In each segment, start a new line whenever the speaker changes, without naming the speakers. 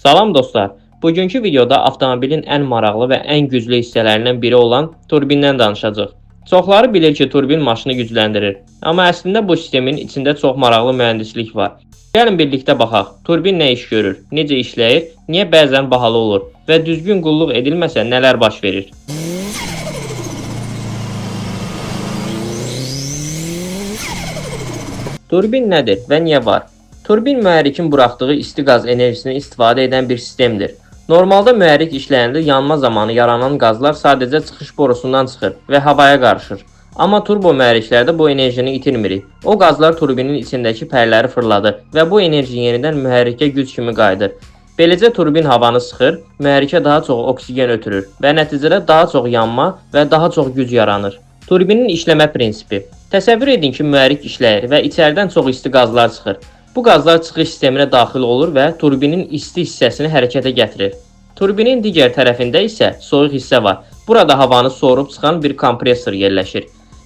Salam dostlar. Bugünkü videoda avtomobilin ən maraqlı və ən güclü hissələrindən biri olan turbindən danışacağıq. Çoxları bilir ki, turbin maşını gücləndirir. Amma əslində bu sistemin içində çox maraqlı mühəndislik var. Gəlin birlikdə baxaq. Turbin nə iş görür, necə işləyir, niyə bəzən bahalı olur və düzgün qulluq edilməsə nələr baş verir? Turbin nədir və niyə var? Turbin mühərrikin buraxdığı isti qaz enerjisini istifadə edən bir sistemdir. Normalda mühərrik işləyəndə yanma zamanı yaranan qazlar sadəcə çıxış borusundan çıxır və havaya qarışır. Amma turbo mühərriklərdə bu enerjini itirmirik. O qazlar turbinin içindəki pərləri fırladır və bu enerji yenidən mühərrikə güc kimi qayıdır. Beləcə turbin havanı sıxır, mühərrikə daha çox oksigen ötürür və nəticədə daha çox yanma və daha çox güc yaranır. Turbinin işləmə prinsipi. Təsəvvür edin ki, mühərrik işləyir və içəridən çox isti qazlar çıxır. Bu qazlar çıxış sisteminə daxil olur və turbinin isti hissəsini hərəkətə gətirir. Turbinin digər tərəfində isə soyuq hissə var. Burada havanı soğurub çıxan bir kompresor yerləşir.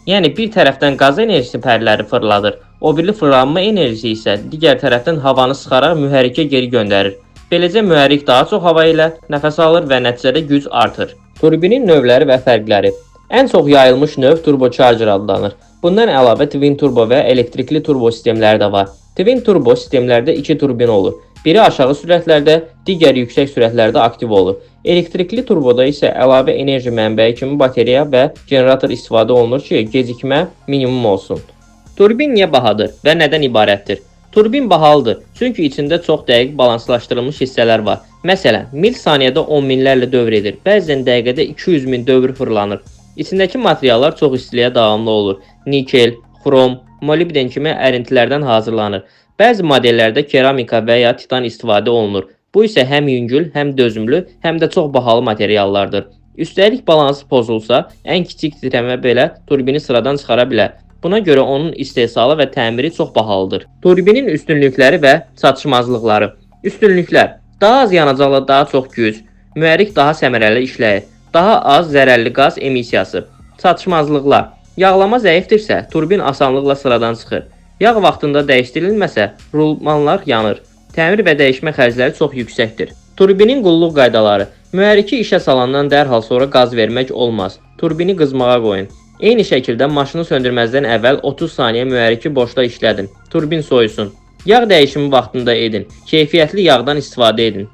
Yəni bir tərəfdən qaz enerjisi pərləri fırladır, o biri fırlanma enerjisi isə digər tərəfdən havanı sıxaraq mühərrikə geri göndərir. Beləcə mühərrik daha çox hava ilə nəfəs alır və nəticədə güc artır. Turbinin növləri və fərqləri. Ən çox yayılmış növ turbocharger adlanır. Bundan əlavə twin turbo və elektrikli turbo sistemləri də var. Twin turbo sistemlərdə 2 turbin olur. Biri aşağı sürətlərdə, digəri yüksək sürətlərdə aktiv olur. Elektrikli turboda isə əlavə enerji mənbəyi kimi bateriya və generator istifadə olunur ki, gecikmə minimum olsun. Turbin niyə bahadır və nədən ibarətdir? Turbin bahalıdır, çünki içində çox dəqiq balanslaşdırılmış hissələr var. Məsələn, mil saniyədə 10 minlərlə dövr edir, bəzən dəqiqədə 200 min dövr fırlanır. İçindəki materiallar çox istiliyə davamlı olur. Nikel, xrom, molibden kimi ərintilərdən hazırlanır. Bəzi modellərdə keramika və ya titan istifadə olunur. Bu isə həm yüngül, həm dözümlü, həm də çox bahalı materiallardır. Üstəlik balansı pozulsa, ən kiçik titrəmə belə turbini sıradan çıxara bilər. Buna görə onun istehsalı və təmiri çox bahalıdır. Turbinin üstünlükləri və çatışmazlıqları. Üstünlüklər: daha az yanacaqla daha çox güc, mühərrik daha səmərəli işləyir, daha az zərərli qaz emissiyası. Çatışmazlıqlar: yağlama zəifdirsə, turbin asanlıqla sıradan çıxır. Yağ vaxtında dəyişdirilməsə, rulmanlar yanır. Təmir və dəyişmə xərcləri çox yüksəkdir. Turbinin qulluq qaydaları. Mühərriki işə salandan dərhal sonra qaz vermək olmaz. Turbini qızmağa qoyun. Eyni şəkildə maşını söndürməzdən əvvəl 30 saniyə mühərriki boşda işlədin. Turbin soyusun. Yağ dəyişimi vaxtında edin. Keyfiyyətli yağdan istifadə edin.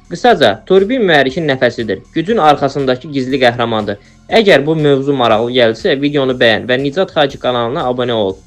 Qısaca, turbin mühərrikin nəfəsidir. Gücün arxasındakı gizli qəhrəmandır. Əgər bu mövzu maraqlı gəlsə, videonu bəyən və Nicat Xaci kanalına abunə ol.